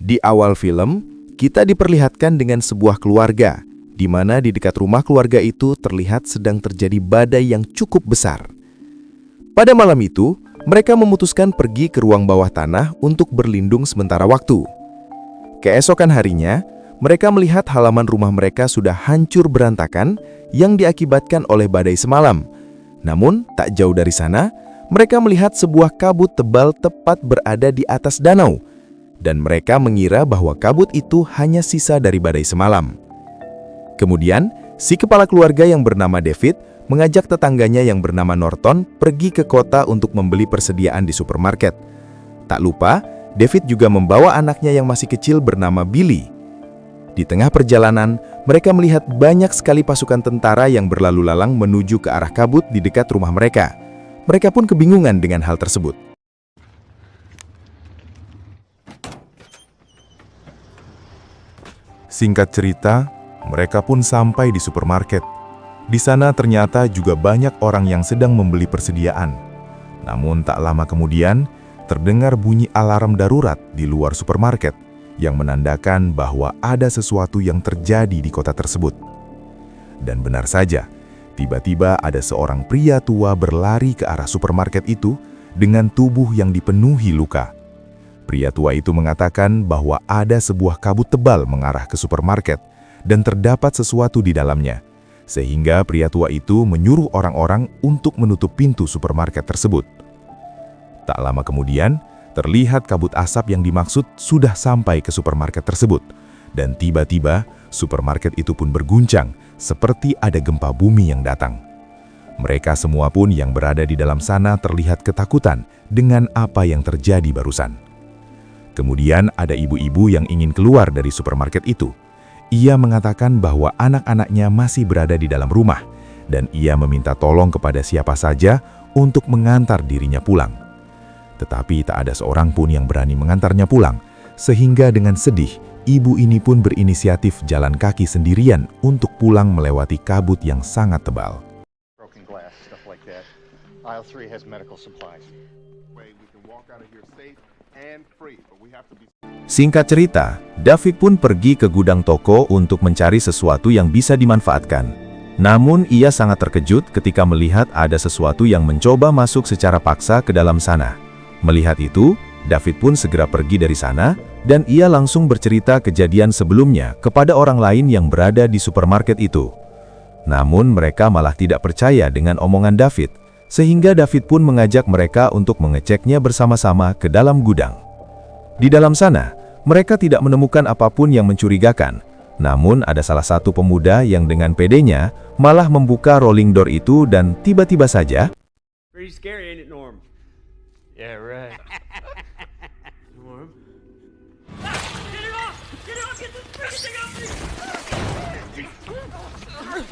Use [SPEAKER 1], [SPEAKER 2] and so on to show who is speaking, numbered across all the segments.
[SPEAKER 1] Di awal film, kita diperlihatkan dengan sebuah keluarga, di mana di dekat rumah keluarga itu terlihat sedang terjadi badai yang cukup besar. Pada malam itu, mereka memutuskan pergi ke ruang bawah tanah untuk berlindung sementara waktu. Keesokan harinya, mereka melihat halaman rumah mereka sudah hancur berantakan yang diakibatkan oleh badai semalam. Namun, tak jauh dari sana, mereka melihat sebuah kabut tebal tepat berada di atas danau, dan mereka mengira bahwa kabut itu hanya sisa dari badai semalam. Kemudian, si kepala keluarga yang bernama David mengajak tetangganya yang bernama Norton pergi ke kota untuk membeli persediaan di supermarket. Tak lupa, David juga membawa anaknya yang masih kecil bernama Billy. Di tengah perjalanan, mereka melihat banyak sekali pasukan tentara yang berlalu lalang menuju ke arah kabut di dekat rumah mereka. Mereka pun kebingungan dengan hal tersebut.
[SPEAKER 2] Singkat cerita, mereka pun sampai di supermarket. Di sana ternyata juga banyak orang yang sedang membeli persediaan. Namun tak lama kemudian, terdengar bunyi alarm darurat di luar supermarket yang menandakan bahwa ada sesuatu yang terjadi di kota tersebut. Dan benar saja, tiba-tiba ada seorang pria tua berlari ke arah supermarket itu dengan tubuh yang dipenuhi luka. Pria tua itu mengatakan bahwa ada sebuah kabut tebal mengarah ke supermarket dan terdapat sesuatu di dalamnya, sehingga pria tua itu menyuruh orang-orang untuk menutup pintu supermarket tersebut. Tak lama kemudian, terlihat kabut asap yang dimaksud sudah sampai ke supermarket tersebut, dan tiba-tiba supermarket itu pun berguncang seperti ada gempa bumi yang datang. Mereka semua pun yang berada di dalam sana terlihat ketakutan dengan apa yang terjadi barusan. Kemudian ada ibu-ibu yang ingin keluar dari supermarket itu. Ia mengatakan bahwa anak-anaknya masih berada di dalam rumah, dan ia meminta tolong kepada siapa saja untuk mengantar dirinya pulang. Tetapi tak ada seorang pun yang berani mengantarnya pulang, sehingga dengan sedih, ibu ini pun berinisiatif jalan kaki sendirian untuk pulang melewati kabut yang sangat tebal.
[SPEAKER 1] Singkat cerita, David pun pergi ke gudang toko untuk mencari sesuatu yang bisa dimanfaatkan. Namun ia sangat terkejut ketika melihat ada sesuatu yang mencoba masuk secara paksa ke dalam sana. Melihat itu, David pun segera pergi dari sana, dan ia langsung bercerita kejadian sebelumnya kepada orang lain yang berada di supermarket itu. Namun mereka malah tidak percaya dengan omongan David, sehingga David pun mengajak mereka untuk mengeceknya bersama-sama ke dalam gudang. Di dalam sana, mereka tidak menemukan apapun yang mencurigakan. Namun ada salah satu pemuda yang dengan pedenya malah membuka rolling door itu dan tiba-tiba saja
[SPEAKER 3] Pretty scary, ain't it, Norm? Yeah, right. Norm? Get it off! Get it off! Get this freaking thing off me!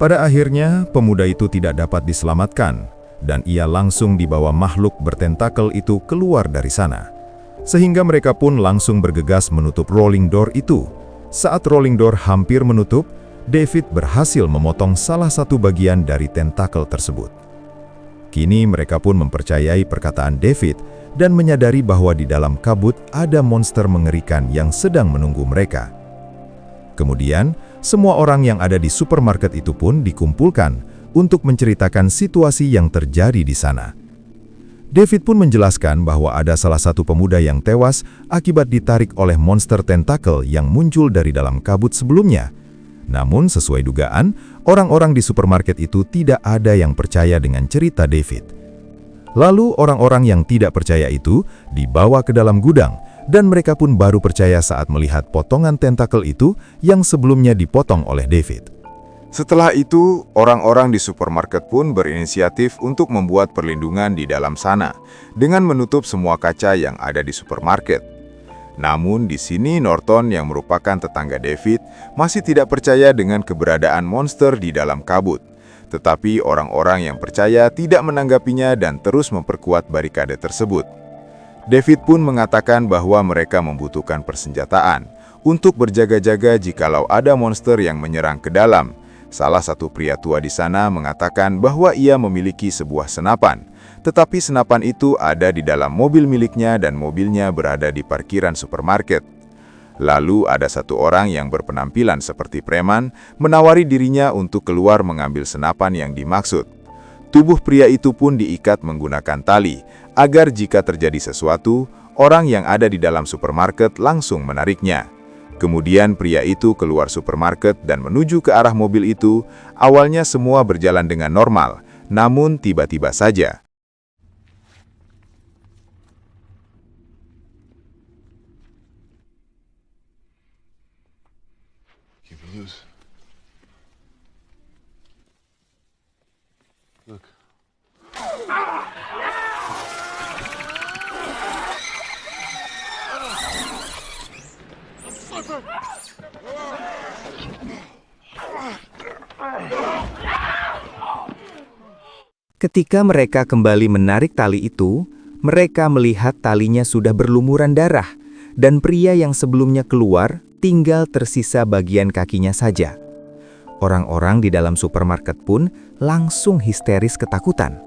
[SPEAKER 2] Pada akhirnya, pemuda itu tidak dapat diselamatkan, dan ia langsung dibawa makhluk bertentakel itu keluar dari sana. Sehingga mereka pun langsung bergegas menutup rolling door itu. Saat rolling door hampir menutup, David berhasil memotong salah satu bagian dari tentakel tersebut. Kini mereka pun mempercayai perkataan David dan menyadari bahwa di dalam kabut ada monster mengerikan yang sedang menunggu mereka. Kemudian, semua orang yang ada di supermarket itu pun dikumpulkan untuk menceritakan situasi yang terjadi di sana. David pun menjelaskan bahwa ada salah satu pemuda yang tewas akibat ditarik oleh monster tentakel yang muncul dari dalam kabut sebelumnya. Namun sesuai dugaan, orang-orang di supermarket itu tidak ada yang percaya dengan cerita David. Lalu orang-orang yang tidak percaya itu dibawa ke dalam gudang, dan mereka pun baru percaya saat melihat potongan tentakel itu yang sebelumnya dipotong oleh David.
[SPEAKER 4] Setelah itu, orang-orang di supermarket pun berinisiatif untuk membuat perlindungan di dalam sana dengan menutup semua kaca yang ada di supermarket. Namun di sini Norton yang merupakan tetangga David masih tidak percaya dengan keberadaan monster di dalam kabut. Tetapi orang-orang yang percaya tidak menanggapinya dan terus memperkuat barikade tersebut. David pun mengatakan bahwa mereka membutuhkan persenjataan untuk berjaga-jaga jikalau ada monster yang menyerang ke dalam. Salah satu pria tua di sana mengatakan bahwa ia memiliki sebuah senapan, tetapi senapan itu ada di dalam mobil miliknya dan mobilnya berada di parkiran supermarket. Lalu ada satu orang yang berpenampilan seperti preman menawari dirinya untuk keluar mengambil senapan yang dimaksud. Tubuh pria itu pun diikat menggunakan tali, agar jika terjadi sesuatu, orang yang ada di dalam supermarket langsung menariknya. Kemudian pria itu keluar supermarket dan menuju ke arah mobil itu. Awalnya semua berjalan dengan normal, namun tiba-tiba saja
[SPEAKER 1] Ketika mereka kembali menarik tali itu, mereka melihat talinya sudah berlumuran darah, dan pria yang sebelumnya keluar tinggal tersisa bagian kakinya saja. Orang-orang di dalam supermarket pun langsung histeris ketakutan.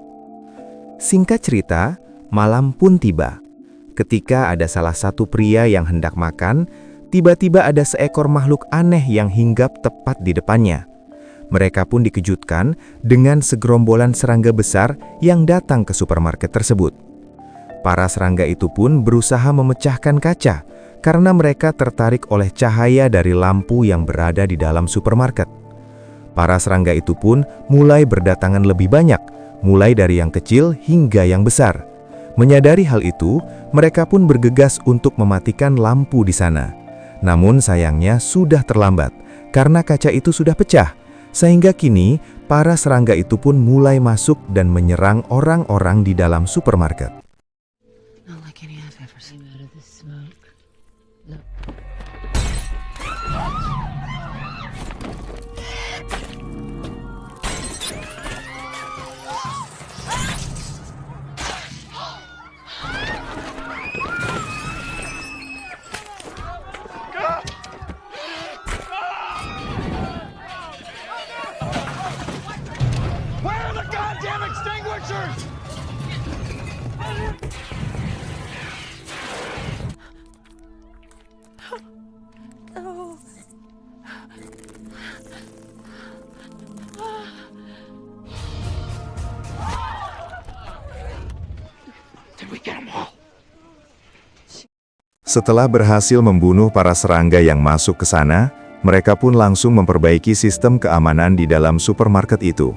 [SPEAKER 1] Singkat cerita, malam pun tiba. Ketika ada salah satu pria yang hendak makan, tiba-tiba ada seekor makhluk aneh yang hinggap tepat di depannya. Mereka pun dikejutkan dengan segerombolan serangga besar yang datang ke supermarket tersebut. Para serangga itu pun berusaha memecahkan kaca karena mereka tertarik oleh cahaya dari lampu yang berada di dalam supermarket. Para serangga itu pun mulai berdatangan lebih banyak, mulai dari yang kecil hingga yang besar. Menyadari hal itu, mereka pun bergegas untuk mematikan lampu di sana. Namun sayangnya sudah terlambat karena kaca itu sudah pecah. Sehingga kini, para serangga itu pun mulai masuk dan menyerang orang-orang di dalam supermarket.
[SPEAKER 2] Setelah berhasil membunuh para serangga yang masuk ke sana, mereka pun langsung memperbaiki sistem keamanan di dalam supermarket itu.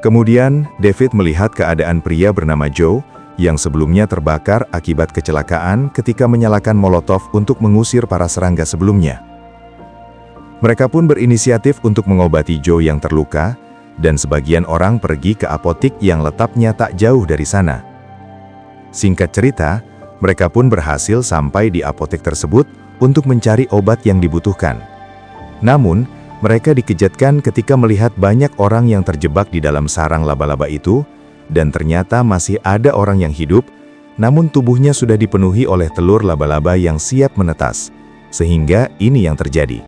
[SPEAKER 2] Kemudian, David melihat keadaan pria bernama Joe yang sebelumnya terbakar akibat kecelakaan ketika menyalakan molotov untuk mengusir para serangga sebelumnya. Mereka pun berinisiatif untuk mengobati Joe yang terluka, dan sebagian orang pergi ke apotik yang letaknya tak jauh dari sana. Singkat cerita, mereka pun berhasil sampai di apotek tersebut untuk mencari obat yang dibutuhkan. Namun, mereka dikejutkan ketika melihat banyak orang yang terjebak di dalam sarang laba-laba itu, dan ternyata masih ada orang yang hidup, namun tubuhnya sudah dipenuhi oleh telur laba-laba yang siap menetas. Sehingga ini yang terjadi.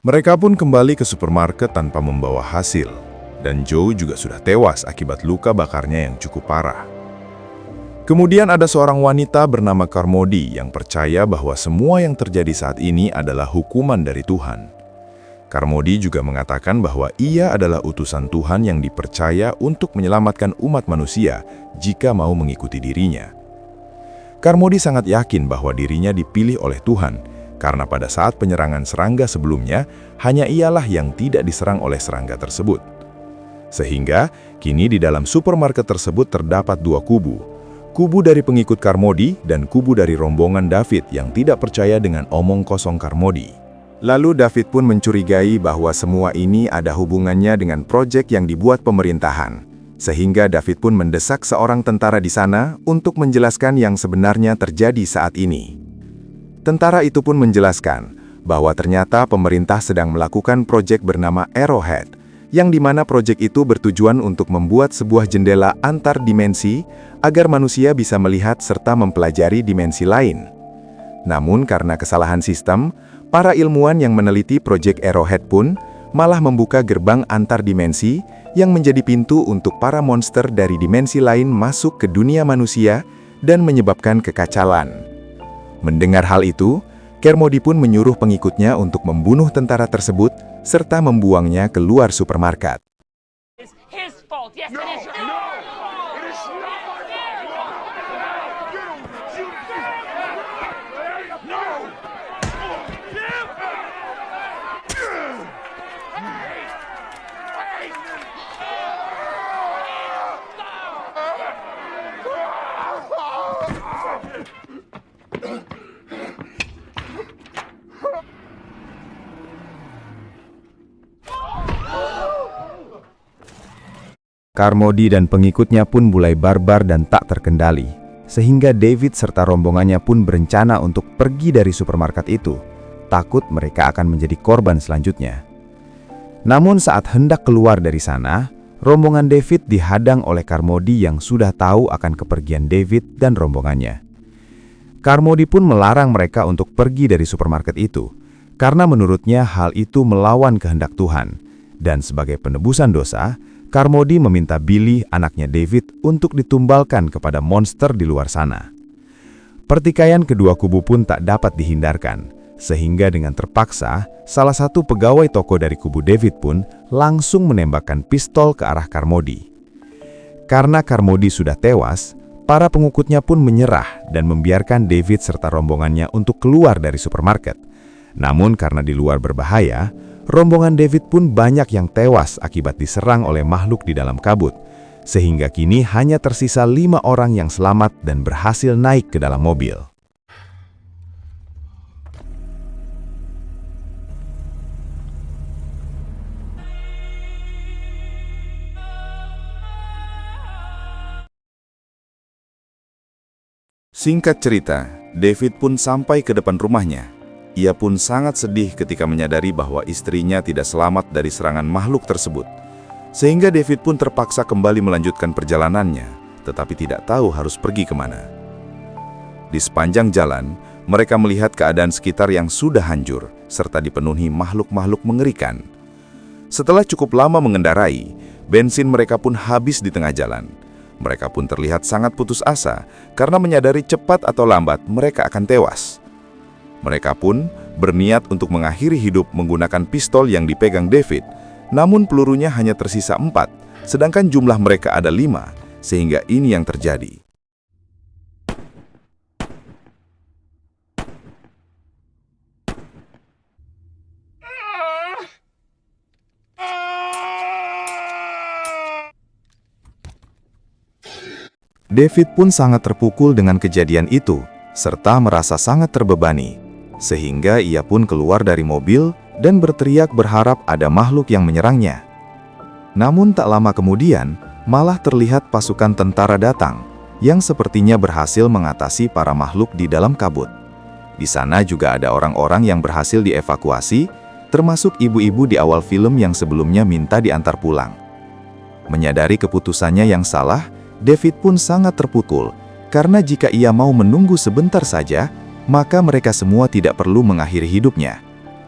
[SPEAKER 2] Mereka pun kembali ke supermarket tanpa membawa hasil, dan Joe juga sudah tewas akibat luka bakarnya yang cukup parah. Kemudian ada seorang wanita bernama Carmody yang percaya bahwa semua yang terjadi saat ini adalah hukuman dari Tuhan. Carmody juga mengatakan bahwa ia adalah utusan Tuhan yang dipercaya untuk menyelamatkan umat manusia jika mau mengikuti dirinya. Carmody sangat yakin bahwa dirinya dipilih oleh Tuhan, karena pada saat penyerangan serangga sebelumnya, hanya ialah yang tidak diserang oleh serangga tersebut. Sehingga, kini di dalam supermarket tersebut terdapat dua kubu. Kubu dari pengikut Carmody dan kubu dari rombongan David yang tidak percaya dengan omong kosong Carmody.
[SPEAKER 4] Lalu David pun mencurigai bahwa semua ini ada hubungannya dengan proyek yang dibuat pemerintahan. Sehingga David pun mendesak seorang tentara di sana untuk menjelaskan yang sebenarnya terjadi saat ini. Tentara itu pun menjelaskan bahwa ternyata pemerintah sedang melakukan proyek bernama Arrowhead, yang dimana proyek itu bertujuan untuk membuat sebuah jendela antar dimensi agar manusia bisa melihat serta mempelajari dimensi lain. Namun karena kesalahan sistem, para ilmuwan yang meneliti proyek Arrowhead pun malah membuka gerbang antar dimensi yang menjadi pintu untuk para monster dari dimensi lain masuk ke dunia manusia dan menyebabkan kekacauan. Mendengar hal itu, Carmody pun menyuruh pengikutnya untuk membunuh tentara tersebut serta membuangnya keluar supermarket.
[SPEAKER 3] It's his fault. Yes, it is your fault.
[SPEAKER 5] It is not my fault! No!
[SPEAKER 1] Carmody dan pengikutnya pun mulai barbar dan tak terkendali, sehingga David serta rombongannya pun berencana untuk pergi dari supermarket itu, takut mereka akan menjadi korban selanjutnya. Namun saat hendak keluar dari sana, rombongan David dihadang oleh Carmody yang sudah tahu akan kepergian David dan rombongannya. Carmody pun melarang mereka untuk pergi dari supermarket itu, karena menurutnya hal itu melawan kehendak Tuhan, dan sebagai penebusan dosa, Carmody meminta Billy, anaknya David, untuk ditumbalkan kepada monster di luar sana. Pertikaian kedua kubu pun tak dapat dihindarkan, sehingga dengan terpaksa, salah satu pegawai toko dari kubu David pun langsung menembakkan pistol ke arah Carmody. Karena Carmody sudah tewas, para pengikutnya pun menyerah dan membiarkan David serta rombongannya untuk keluar dari supermarket. Namun karena di luar berbahaya, rombongan David pun banyak yang tewas akibat diserang oleh makhluk di dalam kabut, sehingga kini hanya tersisa 5 orang yang selamat dan berhasil naik ke dalam mobil.
[SPEAKER 2] Singkat cerita, David pun sampai ke depan rumahnya. Ia pun sangat sedih ketika menyadari bahwa istrinya tidak selamat dari serangan makhluk tersebut. Sehingga David pun terpaksa kembali melanjutkan perjalanannya, tetapi tidak tahu harus pergi kemana. Di sepanjang jalan, mereka melihat keadaan sekitar yang sudah hancur, serta dipenuhi makhluk-makhluk mengerikan. Setelah cukup lama mengendarai, bensin mereka pun habis di tengah jalan. Mereka pun terlihat sangat putus asa, karena menyadari cepat atau lambat mereka akan tewas. Mereka pun berniat untuk mengakhiri hidup menggunakan pistol yang dipegang David, namun pelurunya hanya tersisa 4, sedangkan jumlah mereka ada 5, sehingga ini yang terjadi. David pun sangat terpukul dengan kejadian itu, serta merasa sangat terbebani. Sehingga ia pun keluar dari mobil dan berteriak berharap ada makhluk yang menyerangnya. Namun tak lama kemudian, malah terlihat pasukan tentara datang, yang sepertinya berhasil mengatasi para makhluk di dalam kabut. Di sana juga ada orang-orang yang berhasil dievakuasi, termasuk ibu-ibu di awal film yang sebelumnya minta diantar pulang. Menyadari keputusannya yang salah, David pun sangat terpukul, karena jika ia mau menunggu sebentar saja, maka mereka semua tidak perlu mengakhiri hidupnya.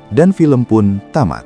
[SPEAKER 2] Dan film pun tamat.